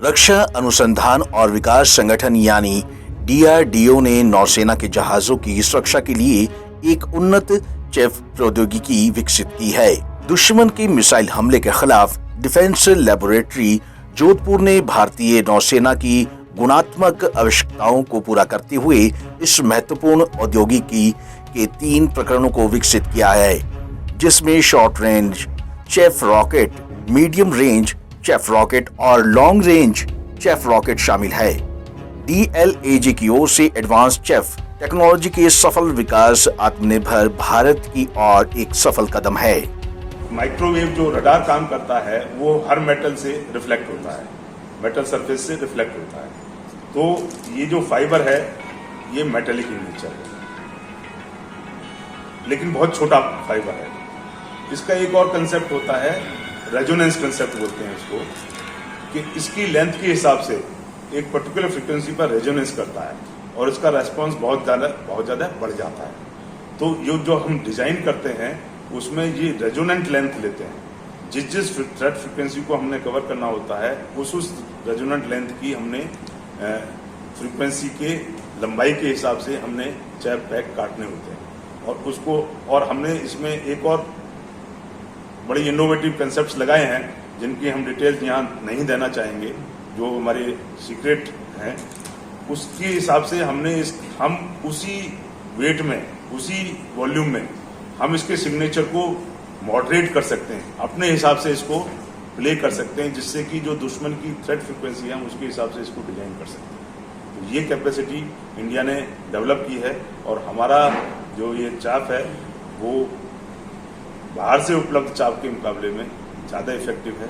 रक्षा अनुसंधान और विकास संगठन यानी DRDO ने नौसेना के जहाजों की सुरक्षा के लिए एक उन्नत चेफ प्रौद्योगिकी विकसित की है। दुश्मन के मिसाइल हमले के खिलाफ डिफेंस लेबोरेटरी जोधपुर ने भारतीय नौसेना की गुणात्मक आवश्यकताओं को पूरा करते हुए इस महत्वपूर्ण औद्योगिकी के 3 प्रकरणों को विकसित किया है, जिसमें short range chef rocket, medium range chef rocket और लॉन्ग रेंज चेफ रॉकेट शामिल है। DLAG की ओर से एडवांस चेफ टेक्नोलॉजी के सफल विकास आत्मनिर्भर भारत की ओर एक सफल कदम है। माइक्रोवेव जो रडार काम करता है वो हर मेटल से रिफ्लेक्ट होता है, मेटल सरफेस से रिफ्लेक्ट होता है। तो ये जो फाइबर है ये मेटेलिक इन नेचर है, लेकिन बहुत छोटा फाइबर है। इसका एक और कंसेप्ट होता है, रेजोनेंस कंसेप्ट बोलते हैं इसको, कि इसकी लेंथ के हिसाब से एक पर्टिकुलर फ्रीक्वेंसी पर रेजोनेंस करता है और इसका रेस्पॉन्स बहुत ज़्यादा बढ़ जाता है। तो ये जो हम डिजाइन करते हैं उसमें ये रेजोनेंट लेंथ लेते हैं। जिस थ्रेड फ्रीक्वेंसी को हमने कवर करना होता है उस रेजोनेंट लेंथ की हमने फ्रीक्वेंसी के लंबाई के हिसाब से हमने चैप पैक काटने होते हैं और उसको, और हमने इसमें एक और बड़े इनोवेटिव कंसेप्ट्स लगाए हैं जिनकी हम डिटेल्स यहाँ नहीं देना चाहेंगे, जो हमारे सीक्रेट हैं। उसके हिसाब से हमने हम उसी वेट में, उसी वॉल्यूम में हम इसके सिग्नेचर को मॉडरेट कर सकते हैं, अपने हिसाब से इसको प्ले कर सकते हैं, जिससे कि जो दुश्मन की थ्रेट फ्रीक्वेंसी है उसके हिसाब से इसको डिजाइन कर सकते हैं। तो ये कैपेसिटी इंडिया ने डेवलप की है और हमारा जो ये चाप है वो बाहर से उपलब्ध चाप के मुकाबले में ज़्यादा इफेक्टिव है,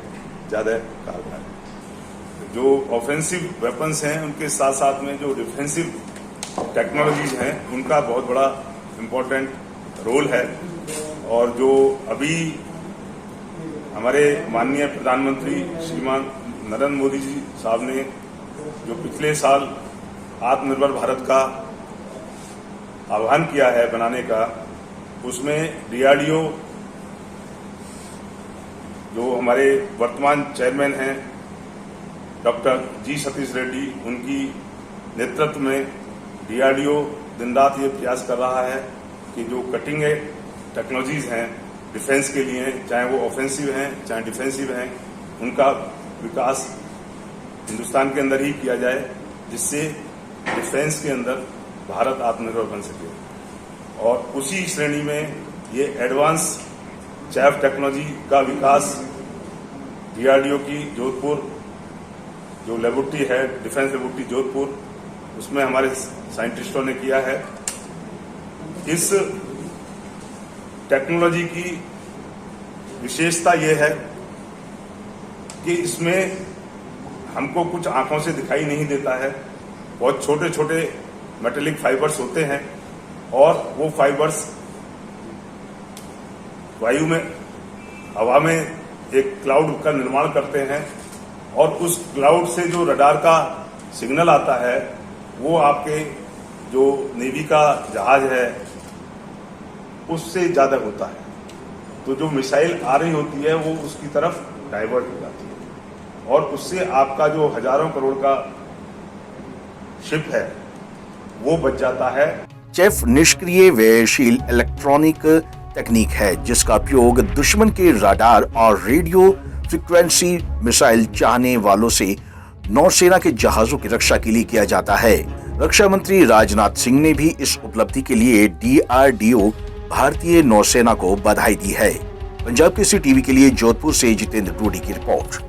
ज़्यादा कारगर है। जो ऑफेंसिव वेपन्स हैं उनके साथ साथ में जो डिफेंसिव टेक्नोलॉजीज हैं उनका बहुत बड़ा इम्पोर्टेंट रोल है। और जो अभी हमारे माननीय प्रधानमंत्री श्रीमान नरेंद्र मोदी जी साहब ने जो पिछले साल आत्मनिर्भर भारत का आह्वान किया है बनाने का, उसमें DRDO जो हमारे वर्तमान चेयरमैन हैं डॉक्टर G सतीश रेड्डी, उनकी नेतृत्व में DRDO दिन रात ये प्रयास कर रहा है कि जो कटिंग एज टेक्नोलॉजीज हैं डिफेंस के लिए, चाहे वो ऑफेंसिव हैं चाहे डिफेंसिव हैं, उनका विकास हिंदुस्तान के अंदर ही किया जाए, जिससे डिफेंस के अंदर भारत आत्मनिर्भर बन सके। और उसी श्रेणी में ये एडवांस चैफ टेक्नोलॉजी का विकास DRDO की जोधपुर जो लेबोरेटरी है, डिफेंस लेबोरेटरी जोधपुर, उसमें हमारे साइंटिस्टों ने किया है। इस टेक्नोलॉजी की विशेषता यह है कि इसमें हमको कुछ आंखों से दिखाई नहीं देता है, बहुत छोटे छोटे मेटेलिक फाइबर्स होते हैं और वो फाइबर्स वायु में, हवा में एक क्लाउड का निर्माण करते हैं और उस क्लाउड से जो रडार का सिग्नल आता है वो आपके जो नेवी का जहाज है उससे ज्यादा होता है। तो जो मिसाइल आ रही होती है वो उसकी तरफ डाइवर्ट हो जाती है और उससे आपका जो हजारों करोड़ का शिप है वो बच जाता है। चेफ निष्क्रिय व्ययशील इलेक्ट्रॉनिक तकनीक है जिसका उपयोग दुश्मन के रडार और रेडियो फ्रीक्वेंसी मिसाइल चाहने वालों से नौसेना के जहाजों की रक्षा के लिए किया जाता है। रक्षा मंत्री राजनाथ सिंह ने भी इस उपलब्धि के लिए DRDO भारतीय नौसेना को बधाई दी है। पंजाब केसरी टीवी के लिए जोधपुर से जितेंद्र डोडी की रिपोर्ट।